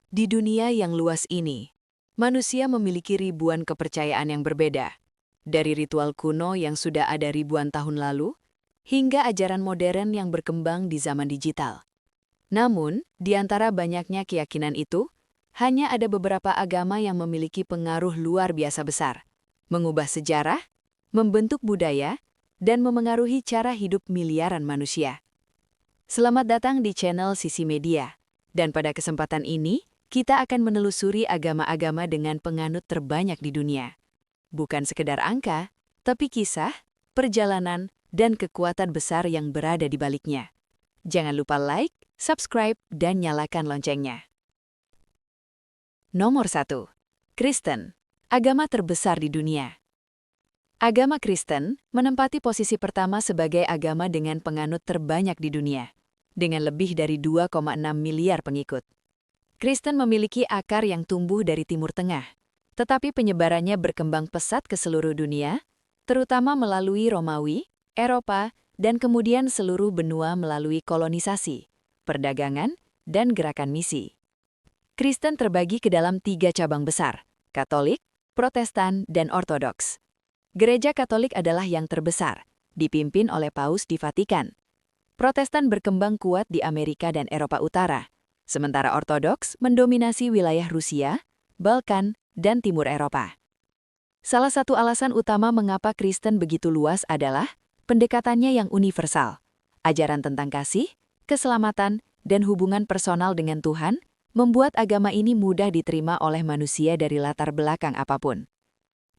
Di dunia yang luas ini, manusia memiliki ribuan kepercayaan yang berbeda, dari ritual kuno yang sudah ada ribuan tahun lalu, hingga ajaran modern yang berkembang di zaman digital. Namun, di antara banyaknya keyakinan itu, hanya ada beberapa agama yang memiliki pengaruh luar biasa besar, mengubah sejarah, membentuk budaya, dan memengaruhi cara hidup miliaran manusia. Selamat datang di channel Sisi Media, dan pada kesempatan ini, kita akan menelusuri agama-agama dengan penganut terbanyak di dunia. Bukan sekedar angka, tapi kisah, perjalanan, dan kekuatan besar yang berada di baliknya. Jangan lupa like, subscribe, dan nyalakan loncengnya. Nomor 1. Kristen, agama terbesar di dunia. Agama Kristen menempati posisi pertama sebagai agama dengan penganut terbanyak di dunia, dengan lebih dari 2,6 miliar pengikut. Kristen memiliki akar yang tumbuh dari Timur Tengah, tetapi penyebarannya berkembang pesat ke seluruh dunia, terutama melalui Romawi, Eropa, dan kemudian seluruh benua melalui kolonisasi, perdagangan, dan gerakan misi. Kristen terbagi ke dalam 3 cabang besar, Katolik, Protestan, dan Ortodoks. Gereja Katolik adalah yang terbesar, dipimpin oleh Paus di Vatikan. Protestan berkembang kuat di Amerika dan Eropa Utara, sementara Ortodoks mendominasi wilayah Rusia, Balkan, dan Timur Eropa. Salah satu alasan utama mengapa Kristen begitu luas adalah pendekatannya yang universal. Ajaran tentang kasih, keselamatan, dan hubungan personal dengan Tuhan membuat agama ini mudah diterima oleh manusia dari latar belakang apapun.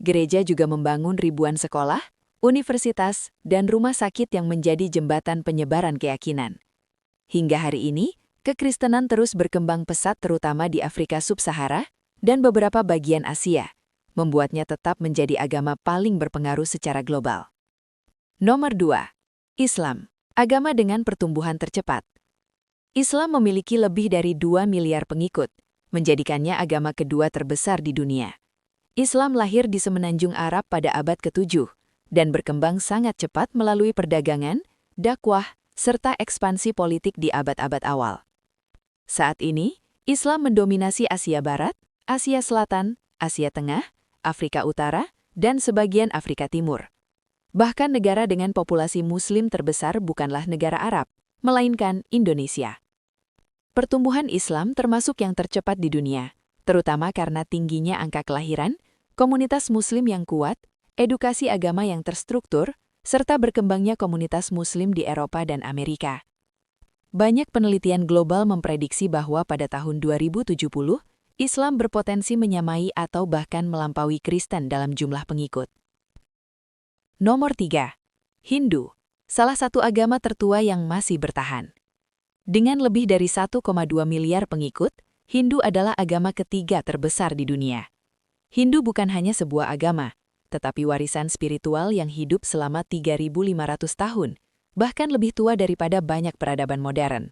Gereja juga membangun ribuan sekolah, universitas, dan rumah sakit yang menjadi jembatan penyebaran keyakinan. Hingga hari ini, kekristenan terus berkembang pesat terutama di Afrika Sub-Sahara dan beberapa bagian Asia, membuatnya tetap menjadi agama paling berpengaruh secara global. Nomor 2. Islam, agama dengan pertumbuhan tercepat. Islam memiliki lebih dari 2 miliar pengikut, menjadikannya agama kedua terbesar di dunia. Islam lahir di Semenanjung Arab pada abad ke-7 dan berkembang sangat cepat melalui perdagangan, dakwah, serta ekspansi politik di abad-abad awal. Saat ini, Islam mendominasi Asia Barat, Asia Selatan, Asia Tengah, Afrika Utara, dan sebagian Afrika Timur. Bahkan negara dengan populasi Muslim terbesar bukanlah negara Arab, melainkan Indonesia. Pertumbuhan Islam termasuk yang tercepat di dunia, terutama karena tingginya angka kelahiran, komunitas Muslim yang kuat, edukasi agama yang terstruktur, serta berkembangnya komunitas Muslim di Eropa dan Amerika. Banyak penelitian global memprediksi bahwa pada tahun 2070, Islam berpotensi menyamai atau bahkan melampaui Kristen dalam jumlah pengikut. Nomor 3. Hindu, salah satu agama tertua yang masih bertahan. Dengan lebih dari 1,2 miliar pengikut, Hindu adalah agama ketiga terbesar di dunia. Hindu bukan hanya sebuah agama, tetapi warisan spiritual yang hidup selama 3.500 tahun, bahkan lebih tua daripada banyak peradaban modern.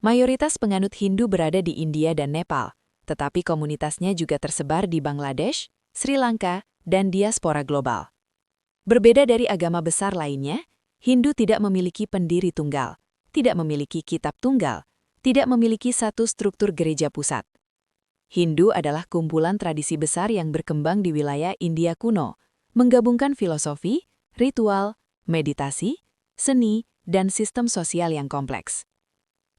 Mayoritas penganut Hindu berada di India dan Nepal, tetapi komunitasnya juga tersebar di Bangladesh, Sri Lanka, dan diaspora global. Berbeda dari agama besar lainnya, Hindu tidak memiliki pendiri tunggal, tidak memiliki kitab tunggal, tidak memiliki satu struktur gereja pusat. Hindu adalah kumpulan tradisi besar yang berkembang di wilayah India kuno, menggabungkan filosofi, ritual, meditasi, seni, dan sistem sosial yang kompleks.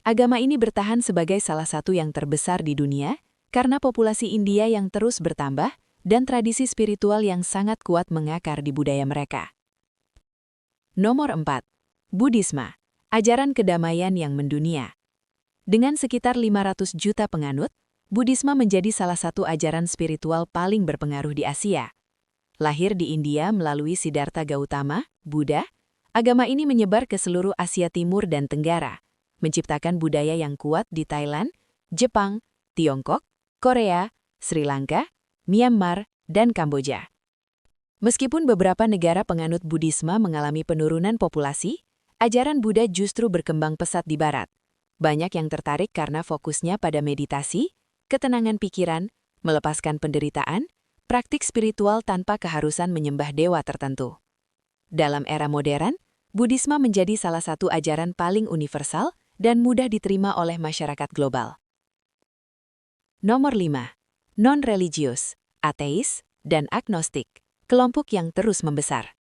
Agama ini bertahan sebagai salah satu yang terbesar di dunia karena populasi India yang terus bertambah dan tradisi spiritual yang sangat kuat mengakar di budaya mereka. Nomor 4. Buddhisme, ajaran kedamaian yang mendunia. Dengan sekitar 500 juta penganut, Buddhisme menjadi salah satu ajaran spiritual paling berpengaruh di Asia. Lahir di India melalui Siddhartha Gautama, Buddha, agama ini menyebar ke seluruh Asia Timur dan Tenggara, menciptakan budaya yang kuat di Thailand, Jepang, Tiongkok, Korea, Sri Lanka, Myanmar, dan Kamboja. Meskipun beberapa negara penganut Buddhisme mengalami penurunan populasi, ajaran Buddha justru berkembang pesat di Barat. Banyak yang tertarik karena fokusnya pada meditasi, ketenangan pikiran, melepaskan penderitaan, praktik spiritual tanpa keharusan menyembah dewa tertentu. Dalam era modern, Buddhisme menjadi salah satu ajaran paling universal dan mudah diterima oleh masyarakat global. Nomor 5. Non-religius, ateis, dan agnostik, kelompok yang terus membesar.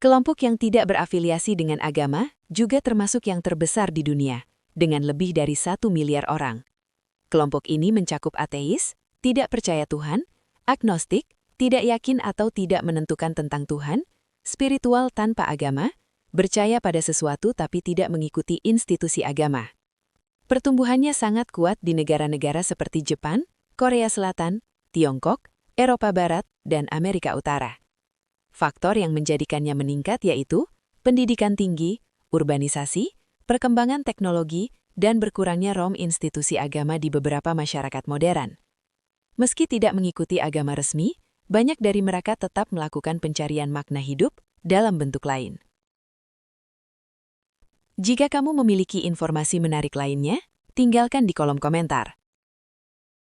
Kelompok yang tidak berafiliasi dengan agama juga termasuk yang terbesar di dunia, dengan lebih dari 1 miliar orang. Kelompok ini mencakup ateis, tidak percaya Tuhan, agnostik, tidak yakin atau tidak menentukan tentang Tuhan, spiritual tanpa agama, percaya pada sesuatu tapi tidak mengikuti institusi agama. Pertumbuhannya sangat kuat di negara-negara seperti Jepang, Korea Selatan, Tiongkok, Eropa Barat, dan Amerika Utara. Faktor yang menjadikannya meningkat yaitu pendidikan tinggi, urbanisasi, perkembangan teknologi, dan berkurangnya institusi agama di beberapa masyarakat modern. Meski tidak mengikuti agama resmi, banyak dari mereka tetap melakukan pencarian makna hidup dalam bentuk lain. Jika kamu memiliki informasi menarik lainnya, tinggalkan di kolom komentar.